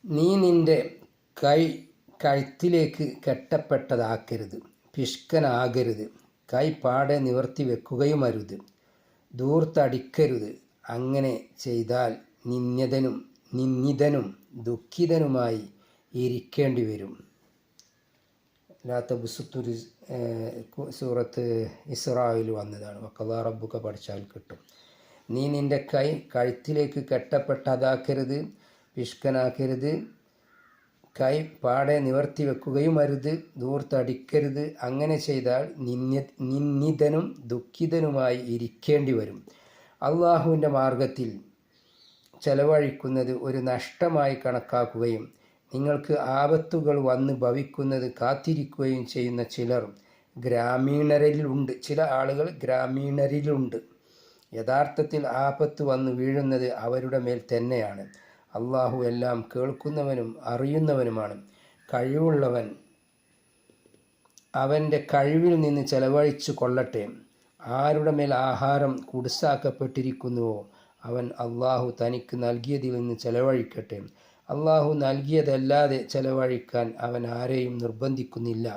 നീ നിന്റെ കൈ കഴുത്തിലേക്ക് കെട്ടപ്പെട്ടതാക്കരുത്, പിഷ്കനാകരുത്. കൈ പാടെ നിവർത്തി വെക്കുകയും അരുത്, ദൂർത്തടിക്കരുത്. അങ്ങനെ ചെയ്താൽ നിന്ദിതനും ദുഃഖിതനുമായി ഇരിക്കേണ്ടി വരും. ലാത്തബുസുത്തുരി സൂറത്ത് ഇസ്രായിൽ വന്നതാണ്. വഖദാ റബ്ബുക പഠിച്ചാൽ കിട്ടും. നീ നിന്റെ കൈ കഴുത്തിലേക്ക് കെട്ടപ്പെട്ടതാക്കരുത്, പിഷ്കനാക്കരുത്. കൈ പാടെ നിവർത്തി വെക്കുകയും അരുത്, ദൂർത്തടിക്കരുത്. അങ്ങനെ ചെയ്താൽ നിന്ദിതനും ദുഃഖിതനുമായി ഇരിക്കേണ്ടി വരും. അള്ളാഹുവിൻ്റെ മാർഗത്തിൽ ചെലവഴിക്കുന്നത് ഒരു നഷ്ടമായി കണക്കാക്കുകയും നിങ്ങൾക്ക് ആപത്തുകൾ വന്ന് ഭവിക്കുന്നത് കാത്തിരിക്കുകയും ചെയ്യുന്ന ചിലർ ഗ്രാമീണരിലുണ്ട്. ചില ആളുകൾ ഗ്രാമീണരിലുണ്ട്. യഥാർത്ഥത്തിൽ ആപത്ത് വന്ന് വീഴുന്നത് അവരുടെ മേൽ തന്നെയാണ്. അള്ളാഹു എല്ലാം കേൾക്കുന്നവനും അറിയുന്നവനുമാണ്. കഴിവുള്ളവൻ അവൻ്റെ കഴിവിൽ നിന്ന് ചെലവഴിച്ചു കൊള്ളട്ടെ. ആരുടെ മേൽ ആഹാരം കുടുസാക്കപ്പെട്ടിരിക്കുന്നുവോ അവൻ അള്ളാഹു തനിക്ക് നൽകിയതിൽ നിന്ന് ചെലവഴിക്കട്ടെ. അള്ളാഹു നൽകിയതല്ലാതെ ചെലവഴിക്കാൻ അവൻ ആരെയും നിർബന്ധിക്കുന്നില്ല.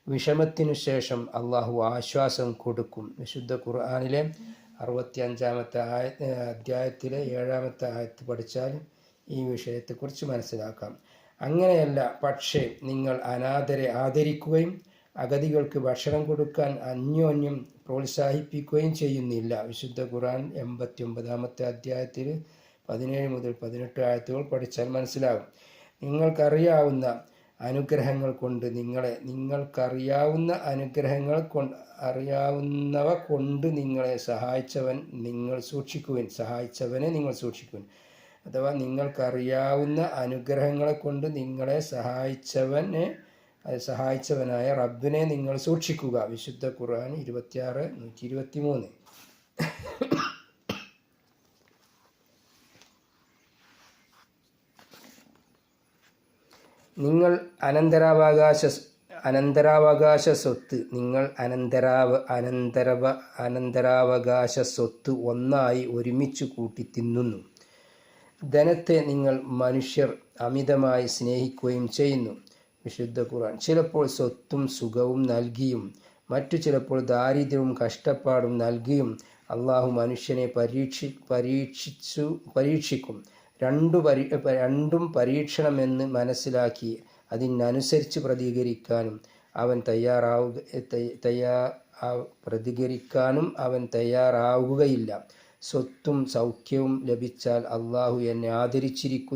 വിഷമത്തിനു ശേഷം അള്ളാഹു ആശ്വാസം കൊടുക്കും. വിശുദ്ധ ഖുർആനിലെ 65-ാമത്തെ അധ്യായത്തിലെ 7-ാമത്തെ ആയത്ത് പഠിച്ചാൽ ഈ വിഷയത്തെക്കുറിച്ച് മനസ്സിലാക്കാം. അങ്ങനെയല്ല, പക്ഷേ നിങ്ങൾ അനാഥരെ ആദരിക്കുകയും അഗതികൾക്ക് ഭക്ഷണം കൊടുക്കാൻ അന്യോന്യം പ്രോത്സാഹിപ്പിക്കുകയും ചെയ്യുന്നില്ല. വിശുദ്ധ ഖുർആൻ 89-ാമത്തെ അധ്യായത്തിൽ 17 മുതൽ 18 ആയത്തുകൾ പഠിച്ചാൽ മനസ്സിലാകും. നിങ്ങൾക്കറിയാവുന്ന അനുഗ്രഹങ്ങൾ കൊണ്ട് അറിയാവുന്നവ കൊണ്ട് നിങ്ങളെ സഹായിച്ചവനെ നിങ്ങൾ സൂക്ഷിക്കുവിൻ. അഥവാ നിങ്ങൾക്കറിയാവുന്ന അനുഗ്രഹങ്ങളെ കൊണ്ട് നിങ്ങളെ സഹായിച്ചവനായ റബ്ബിനെ നിങ്ങൾ സൂക്ഷിക്കുക. വിശുദ്ധ ഖുർആൻ 26:123. നിങ്ങൾ അനന്തരാവകാശ സ്വത്ത് ഒന്നായി ഒരുമിച്ച് കൂട്ടി തിന്നുന്നു. ധനത്തെ നിങ്ങൾ മനുഷ്യർ അമിതമായി സ്നേഹിക്കുകയും ചെയ്യുന്നു. വിശുദ്ധ ഖുർആൻ. ചിലപ്പോൾ സ്വത്തും സുഖവും നൽകിയും മറ്റു ചിലപ്പോൾ ദാരിദ്ര്യവും കഷ്ടപ്പാടും നൽകിയും അള്ളാഹു മനുഷ്യനെ പരീക്ഷിക്കും. രണ്ടും പരീക്ഷണമെന്ന് മനസ്സിലാക്കി അതിനനുസരിച്ച് പ്രതികരിക്കാനും അവൻ തയ്യാറാവുകയില്ല. സ്വത്തും സൗഖ്യവും ലഭിച്ചാൽ അള്ളാഹു എന്നെ ആദരിച്ചിരിക്കുന്നു